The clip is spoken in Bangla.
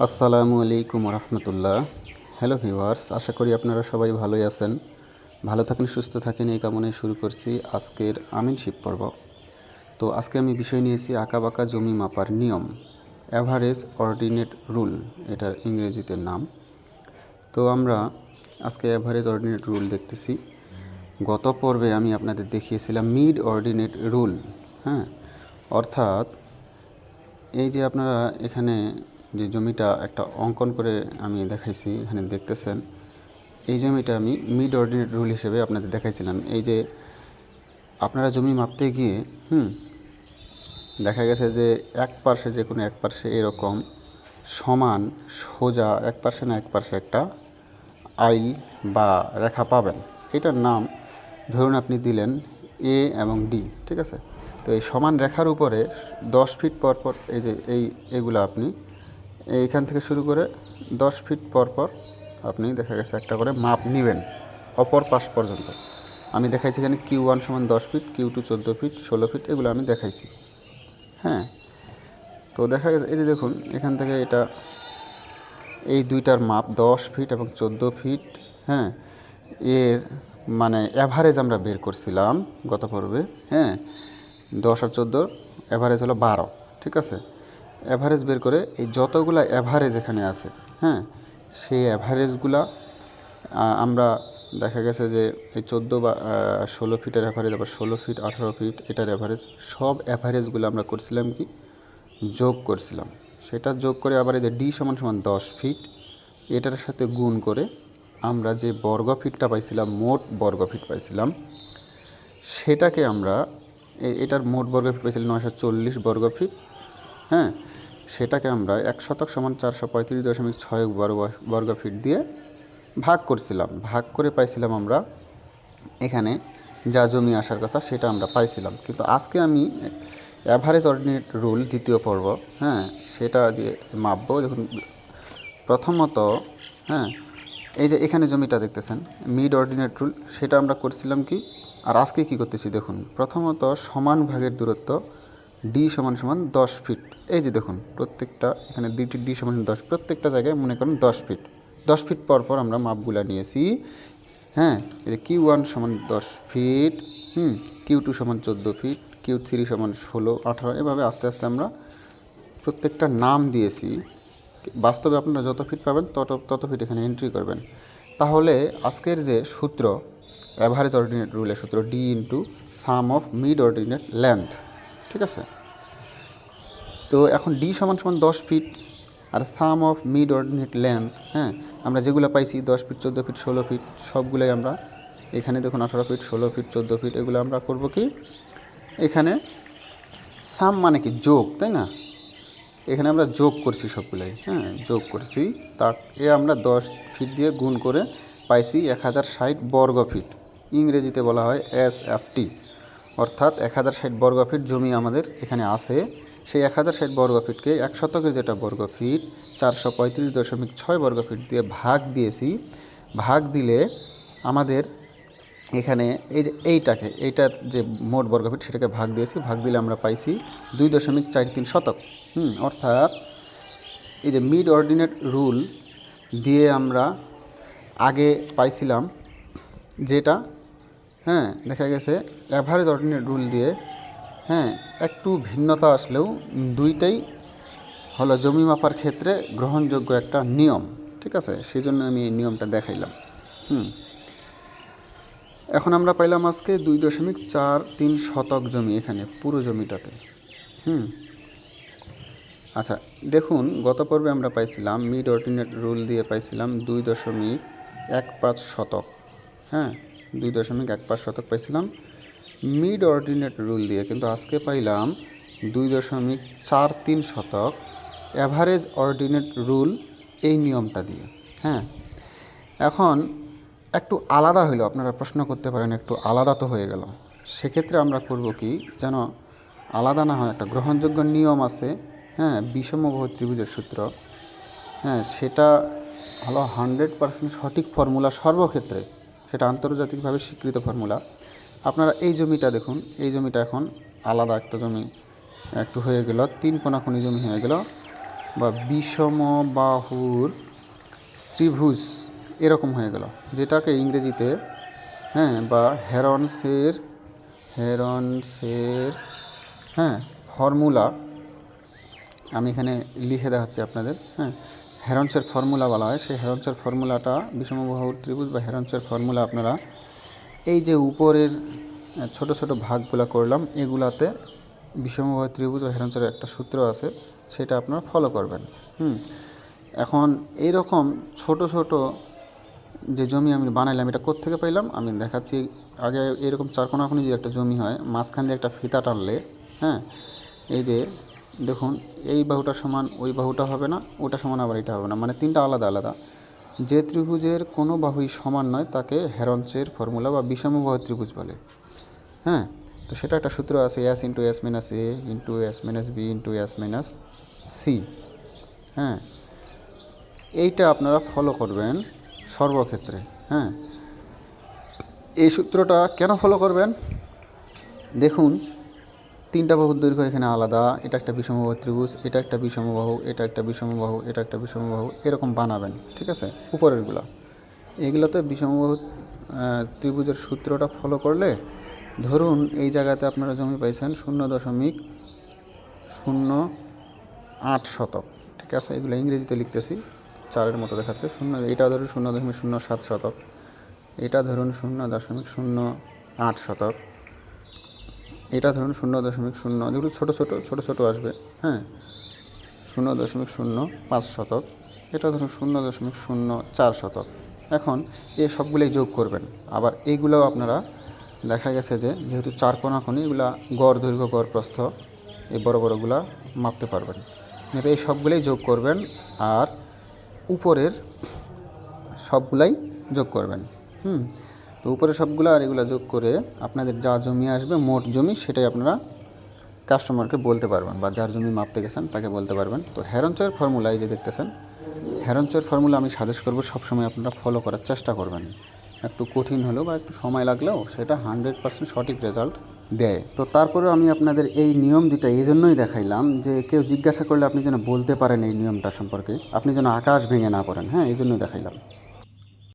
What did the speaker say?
আসসালামু আলাইকুম রহমতুল্লাহ। হ্যালো ভিউয়ার্স, আশা করি আপনারা সবাই ভালোই আছেন। ভালো থাকেন, সুস্থ থাকেন, এই কামনায় শুরু করছি আজকের আমিনশিপ পর্ব। তো আজকে আমি বিষয় নিয়েছি আঁকাবাঁকা জমি মাপার নিয়ম, অ্যাভারেজ অর্ডিনেট রুল, এটার ইংরেজিতে নাম। তো আমরা আজকে অ্যাভারেজ অর্ডিনেট রুল দেখতেছি। গত পর্বে আমি আপনাদের দেখিয়েছিলাম মিড অর্ডিনেট রুল। হ্যাঁ, অর্থাৎ এই যে আপনারা এখানে যে জমিটা একটা অঙ্কন করে আমি দেখাইছি, এখানে দেখতেছেন এই জমিটা আমি মিড অর্ডিনেট রুল হিসেবে আপনাদের দেখাইছিলাম। এই যে আপনারা জমি মাপতে গিয়ে দেখা গেছে যে এক পার্শ্বে, যে কোনো এক পার্শ্বে এরকম সমান সোজা এক পার্শ্বে না এক পার্শ্বে একটা আইল বা রেখা পাবেন। এটার নাম ধরুন আপনি দিলেন এ এবং ডি, ঠিক আছে। তো এই সমান রেখার উপরে 10 ফিট পর পর এই যে এইগুলো আপনি এইখান থেকে শুরু করে 10 ফিট পর পর আপনি দেখা গেছে একটা করে মাপ নেবেন অপর পাশ পর্যন্ত। আমি দেখাইছি এখানে Q1 সমান 10 ফিট, Q2 14 ফিট, 16 ফিট, এগুলো আমি দেখাইছি। হ্যাঁ, তো দেখা গেছে এই যে দেখুন এখান থেকে এটা এই দুইটার মাপ 10 ফিট এবং 14 ফিট। হ্যাঁ, এর মানে অ্যাভারেজ আমরা বের করছিলাম গত পর্বে। হ্যাঁ, 10 আর 14 অ্যাভারেজ হলো 12, ঠিক আছে। অ্যাভারেজ বের করে এই যতগুলা অ্যাভারেজ এখানে আছে, হ্যাঁ, সেই অ্যাভারেজগুলা আমরা দেখা গেছে যে এই 14 বা 16 ফিটের অ্যাভারেজ, আবার 16 ফিট, 18 ফিট, এটার অ্যাভারেজ, সব অ্যাভারেজগুলো আমরা করছিলাম কি যোগ করছিলাম। সেটা যোগ করে আবার এই যে ডি সমান সমান 10 ফিট, এটার সাথে গুণ করে আমরা যে বর্গ ফিটটা পাইছিলাম, মোট বর্গ ফিট পাইছিলাম, সেটাকে আমরা এটার মোট বর্গ ফিট পাইছিলাম 940 বর্গ ফিট। হ্যাঁ, সেটাকে আমরা 1 শতক সমান 435.6 বর্গ ফিট দিয়ে ভাগ করছিলাম। ভাগ করে পাইছিলাম আমরা এখানে যা জমি আসার কথা সেটা আমরা পাইছিলাম। কিন্তু আজকে আমি অ্যাভারেজ অর্ডিনেট রুল দ্বিতীয় পর্ব, হ্যাঁ, সেটা দিয়ে মাপবো। দেখুন প্রথমত, হ্যাঁ, এই যে এখানে জমিটা দেখতেছেন মিড অর্ডিনেট রুল, সেটা আমরা করছিলাম কি, আর আজকে কি করতেছি দেখুন। প্রথমত সমান ভাগের দূরত্ব ডি সমান সমান 10 ফিট। এই যে দেখুন প্রত্যেকটা এখানে দুইটি ডি সমান 10, প্রত্যেকটা জায়গায় মনে করুন 10 ফিট। 10 ফিট পর পর আমরা মাপগুলা নিয়েছি। হ্যাঁ, এই যে Q1 সমান 10 ফিট, Q2 সমান 14 ফিট, Q3 সমান 16, 18, এভাবে আস্তে আস্তে আমরা প্রত্যেকটা নাম দিয়েছি। বাস্তবে আপনারা যত ফিট পাবেন তত ফিট এখানে এন্ট্রি করবেন। তাহলে আজকের যে সূত্র, অ্যাভারেজ অর্ডিনেট রুলের সূত্র D into sum of mid ordinate length, ঠিক আছে। তো এখন ডি সমান সমান 10 ফিট আর sum of mid ordinate length, হ্যাঁ, আমরা যেগুলো পাইছি 10 ফিট, 14 ফিট, 16 ফিট, সবগুলোই আমরা এখানে দেখুন 18 ফিট, 16 ফিট, 14 ফিট, এগুলো আমরা করব কি এখানে সাম মানে কি যোগ, তাই না। এখানে আমরা যোগ করছি সবগুলাই, হ্যাঁ, যোগ করছি। তাকে আমরা 10 ফিট দিয়ে গুণ করে পাইছি 1060 বর্গ ফিট। ইংরেজিতে বলা হয় SFT, অর্থাৎ 1060 বর্গ ফিট জমি আমাদের এখানে আছে। সেই 1060 বর্গ ফিটকে 1 শতকের যেটা বর্গ ফিট 435.6 বর্গ ফিট দিয়ে ভাগ দিয়েছি। ভাগ দিলে আমাদের এখানে এই যে এইটার যে মোট বর্গ ফিট সেটাকে ভাগ দিয়েছি। ভাগ দিলে আমরা পাইছি 2.43 শতক। অর্থাৎ এই যে মিড অর্ডিনেট রুল দিয়ে আমরা আগে পাইছিলাম যেটা, হ্যাঁ, দেখা গেছে অ্যাভারেজ অর্ডিনেট রুল দিয়ে, হ্যাঁ, একটু ভিন্নতা আসলেও দুইটাই হলো জমি মাপার ক্ষেত্রে গ্রহণযোগ্য একটা নিয়ম, ঠিক আছে। সেই জন্য আমি এই নিয়মটা দেখাইলাম। এখন আমরা পাইলাম আজকে 2.43 শতক জমি এখানে পুরো জমিটাতে। আচ্ছা দেখুন গত পর্বে আমরা পাইছিলাম মিড অর্ডিনেট রুল দিয়ে পাইছিলাম 2.15 শতক। হ্যাঁ, 2.15 শতক পাইছিলাম মিড অর্ডিনেট রুল দিয়ে, কিন্তু আজকে পাইলাম 2.43 শতক অ্যাভারেজ অর্ডিনেট রুল এই নিয়মটা দিয়ে। হ্যাঁ, এখন একটু আলাদা হইলো, আপনারা প্রশ্ন করতে পারেন একটু আলাদা তো হয়ে গেল, সেক্ষেত্রে আমরা করব কি যেন আলাদা না হয়, একটা গ্রহণযোগ্য নিয়ম আছে, হ্যাঁ, বিষমবাহু ত্রিভুজের সূত্র, হ্যাঁ, সেটা হলো 100% সঠিক ফর্মুলা সর্বক্ষেত্রে, সেটা আন্তর্জাতিকভাবে স্বীকৃত ফর্মুলা। আপনারা এই জমিটা দেখুন, এই জমিটা এখন আলাদা একটা জমি একটু হয়ে গেল, 3 কোণাকুণি জমি হয়ে গেল। বা বিষমবাহুর ত্রিভুজ এরকম হয়ে গেল, যেটাকে ইংরেজিতে বা হেরনসের ফর্মুলা আমি এখানে লিখে দেখাচ্ছি আপনাদের। হেরনসের ফর্মুলা বলা হয়। সেই হেরনসের ফর্মুলাটা বিষমবাহুর ত্রিভুজ বা হেরনসের ফর্মুলা আপনারা এই যে উপরের ছোট ছোট ভাগগুলো করলাম, এগুলাতে বিষমবাহুর ত্রিভুজ বা হেরনসের একটা সূত্র আছে, সেটা আপনারা ফলো করবেন। এখন এইরকম ছোট ছোট যে জমি আমি বানাইলাম, এটা কোত্থেকে পাইলাম আমি দেখাচ্ছি। আগে এরকম চারকোনাখুনি যদি একটা জমি হয়, মাঝখান দিয়ে একটা ফিতা টানলে এই যে দেখুন, এই বাহুটা সমান ওই বাহুটা হবে না, ওটা সমান আবার এটা হবে না, মানে তিনটা আলাদা আলাদা। যে ত্রিভুজের কোনো বাহুই সমান নয় তাকে হেরনসের ফর্মুলা বা বিষমবাহু ত্রিভুজ বলে। তো সেটা একটা সূত্র আছে, s into s minus a into s minus b into s minus c. এইটা আপনারা ফলো করবেন সর্বক্ষেত্রে। এই সূত্রটা কেন ফলো করবেন? দেখুন, তিনটা বাহুর দৈর্ঘ্য এখানে আলাদা, এটা একটা বিষমবাহু ত্রিভুজ, এটা একটা বিষমবাহু, এটা একটা বিষমবাহু, এটা একটা বিষমবাহু, এরকম বানাবেন, ঠিক আছে? উপরেরগুলো এইগুলোতে বিষমবাহু ত্রিভুজের সূত্রটা ফলো করলে, ধরুন এই জায়গাতে আপনারা জমি পাইছেন 0.08 শতক, ঠিক আছে? এগুলো ইংরেজিতে লিখতেছি, চারের মতো দেখাচ্ছে। এটা ধরুন 0.07 শতক, এটা ধরুন 0.08 শতক, এটা ধরুন 0.0, যেগুলো ছোটো ছোটো আসবে, 0.05 শতক, এটা ধরুন 0.04 শতক। এখন এই সবগুলোই যোগ করবেন। আবার এইগুলোও আপনারা দেখা গেছে যে যেহেতু চার কোণাকুনি, এগুলা গড় দৈর্ঘ্য গড় প্রস্থ এই বড় বড়গুলা মাপতে পারবেন। এই সবগুলোই যোগ করবেন আর উপরের সবগুলাই যোগ করবেন। তো উপরে সবগুলো আর এগুলো যোগ করে আপনাদের যা জমি আসবে, মোট জমি, সেটাই আপনারা কাস্টমারকে বলতে পারবেন বা যার জমি মাপতে গেছেন তাকে বলতে পারবেন। তো হেরনসের ফর্মুলা এই যে দেখতেছেন, হেরনসের ফর্মুলা আমি সাজেস্ট করবো সবসময় আপনারা ফলো করার চেষ্টা করবেন। একটু কঠিন হলেও বা একটু সময় লাগলেও সেটা 100% সঠিক রেজাল্ট দেয়। তো তারপরেও আমি আপনাদের এই নিয়ম দুটা এই জন্যই দেখাইলাম যে কেউ জিজ্ঞাসা করলে আপনি যেন বলতে পারেন এই নিয়মটা সম্পর্কে, আপনি যেন আকাশ ভেঙে না পড়েন। এই জন্যই দেখাইলাম।